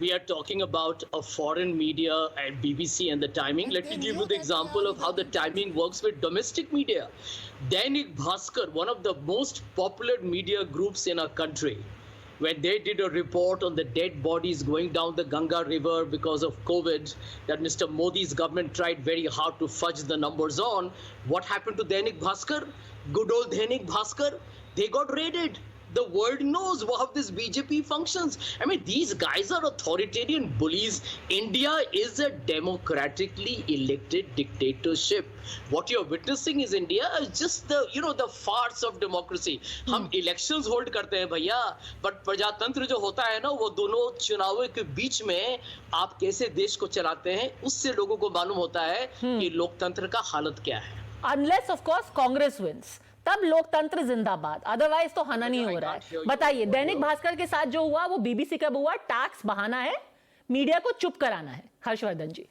we are talking about a foreign media and BBC and the timing. Let me give you the example of how the timing works with domestic media. Dainik Bhaskar, one of the most popular media groups in our country, when they did a report on the dead bodies going down the Ganga River because of COVID, that Mr. Modi's government tried very hard to fudge the numbers on, what happened to Dainik Bhaskar? Good old Dainik Bhaskar, they got raided. The world knows how this BJP functions. I mean, these guys are authoritarian bullies. India is a democratically elected dictatorship. What you're witnessing is India is just the farce of democracy. हम elections hold करते हैं भैया, but प्रजातंत्र जो होता है ना, वो दोनों चुनावों के बीच में आप कैसे देश को चलाते हैं, उससे लोगों को मालूम होता है कि लोकतंत्र का हालत क्या है. Unless of course Congress wins. तब लोकतंत्र जिंदाबाद, अदरवाइज तो हना नहीं हो रहा है. बताइए, दैनिक भास्कर के साथ जो हुआ वो बीबीसी का हुआ, टैक्स बहाना है, मीडिया को चुप कराना है. हर्षवर्धन जी.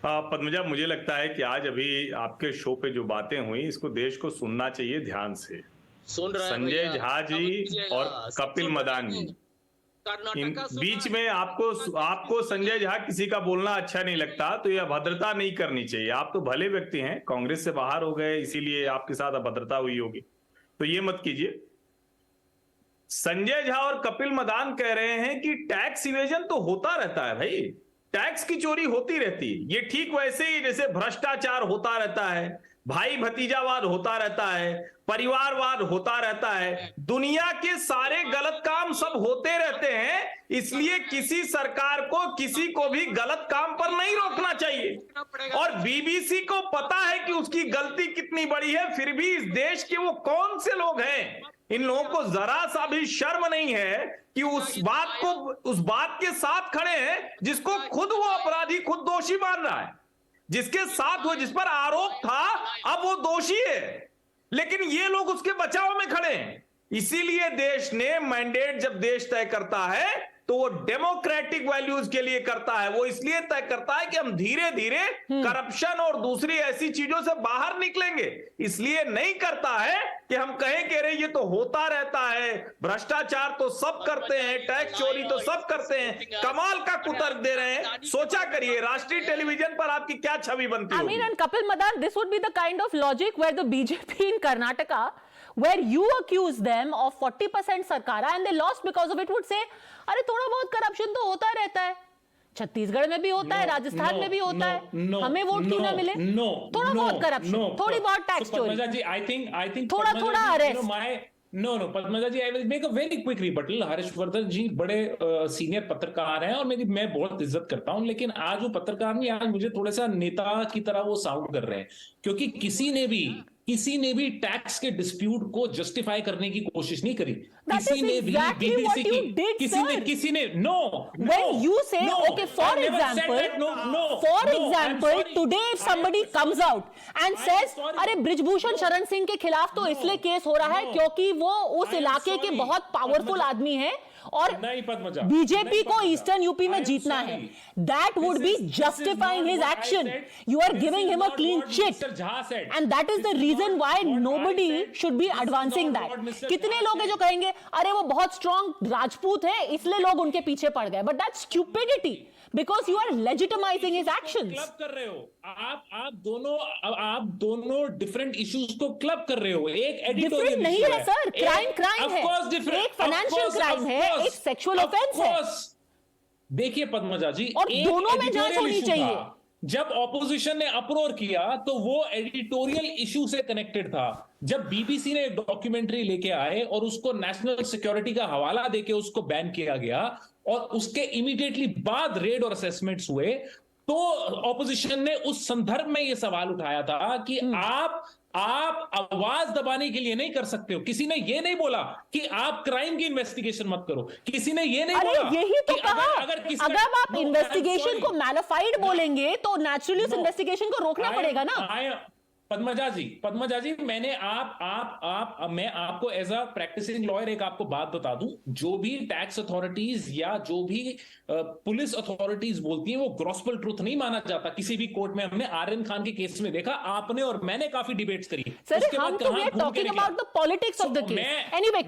पद्मजा, मुझे लगता है कि आज अभी आपके शो पे जो बातें हुई, इसको देश को सुनना चाहिए ध्यान से. सुन रहे हैं संजय झा जी और कपिल मदान जी, इन बीच में आपको संजय झा किसी का बोलना अच्छा नहीं लगता तो यह अभद्रता नहीं करनी चाहिए. आप तो भले व्यक्ति हैं, कांग्रेस से बाहर हो गए इसीलिए आपके साथ अभद्रता हुई होगी, तो ये मत कीजिए. संजय झा और कपिल मदान कह रहे हैं कि टैक्स इवेजन तो होता रहता है भाई, टैक्स की चोरी होती रहती है. ये ठीक वैसे ही जैसे भ्रष्टाचार होता रहता है, भाई भतीजावाद होता रहता है, परिवारवाद होता रहता है, दुनिया के सारे गलत काम सब होते रहते हैं. इसलिए किसी सरकार को किसी को भी गलत काम पर नहीं रोकना चाहिए. और बीबीसी को पता है कि उसकी गलती कितनी बड़ी है, फिर भी इस देश के वो कौन से लोग हैं, इन लोगों को जरा सा भी शर्म नहीं है कि उस बात के साथ खड़े हैं जिसको खुद वो अपराधी, खुद दोषी मान रहा है, जिसके साथ वो, जिस पर आरोप था, अब वो दोषी है, लेकिन ये लोग उसके बचाव में खड़े हैं. इसीलिए देश ने मैंडेट जब देश तय करता है तो वो डेमोक्रेटिक वैल्यूज के लिए करता है. वो इसलिए तय करता है कि हम धीरे धीरे करप्शन और दूसरी ऐसी चीजों से बाहर निकलेंगे. इसलिए नहीं करता है कि हम कहें कि अरे ये तो होता रहता है, भ्रष्टाचार तो सब करते हैं, टैक्स चोरी तो सब करते हैं. कमाल का कुतर्क दे रहे हैं. सोचा करिए राष्ट्रीय टेलीविजन पर आपकी क्या छवि बनती है. I mean, and Kapil Madan, this would be the kind of logic where the BJP in Karnataka, where you accuse them of 40% सरकारा and they lost because of it, would say अरे थोड़ा बहुत corruption तो होता रहता है, छत्तीसगढ़ में भी होता है, राजस्थान में भी होता है, हमें वोट क्यों ना मिले. थोड़ा बहुत करप्शन, थोड़ी बहुत टैक्स चोरी, I think थोड़ा थोड़ा arrest. No, Padmaja ji, I will make a very quick rebuttal. Harshvardhan ji बड़े सीनियर पत्रकार हैं और मैं बहुत इज्जत करता हूं, लेकिन आज वो पत्रकार नहीं, आज मुझे थोड़ा सा नेता की तरह वो साउंड कर रहे हैं, क्योंकि किसी ने भी टैक्स के डिस्प्यूट को जस्टिफाई करने की कोशिश नहीं करी. किसी ने भी बीबीसी की किसी ने when you say okay, for example today if somebody comes out and says अरे ब्रिजभूषण शरण सिंह के खिलाफ तो इसलिए केस हो रहा है क्योंकि वो उस इलाके के बहुत पावरफुल आदमी है और बीजेपी को ईस्टर्न यूपी में जीतना है, that would be justifying his action. You are giving him a clean chit, and that is the reason why nobody should be advancing that. कितने लोग हैं जो कहेंगे अरे वो बहुत स्ट्रॉन्ग राजपूत है इसलिए लोग उनके पीछे पड़ गए, but that's stupidity because you are legitimizing his actions. Club कर रहे हो आप दोनों डिफरेंट इश्यूज को क्लब कर रहे हो. एक एडिटोरियल नहीं है सर, क्राइम है, एक फाइनेंशियल क्राइम है, एक सेक्सुअल ऑफेंस है. देखिए पद्मजा जी, और दोनों में जांच होनी चाहिए. जब ऑपोजिशन ने अप्रोर किया तो वो एडिटोरियल इशू से कनेक्टेड था. जब बीबीसी ने एक डॉक्यूमेंट्री लेके आए और उसको नेशनल सिक्योरिटी का हवाला देके उसको बैन किया गया और उसके इमीडिएटली बाद रेड और असेसमेंट्स हुए, तो ऑपोजिशन ने उस संदर्भ में यह सवाल उठाया था कि आप आवाज दबाने के लिए नहीं कर सकते हो. किसी ने यह नहीं बोला कि आप क्राइम की इन्वेस्टिगेशन मत करो, किसी ने यह नहीं बोला. यही तो कहा, अगर आप इन्वेस्टिगेशन को मैलिफाइड बोलेंगे तो नेचुरली उस इन्वेस्टिगेशन को रोकना पड़ेगा ना. पद्मजा जी, मैं आपको एज अ प्रैक्टिसिंग लॉयर एक आपको बात बता दूं, जो भी टैक्स अथॉरिटीज या जो भी पुलिस अथॉरिटीज बोलती हैं वो गॉस्पेल ट्रूथ नहीं माना जाता किसी भी कोर्ट में. हमने आर्यन खान के केस में देखा, आपने और मैंने काफी डिबेट्स करी. सर, हम तो we are talking about the politics of the case. Anyway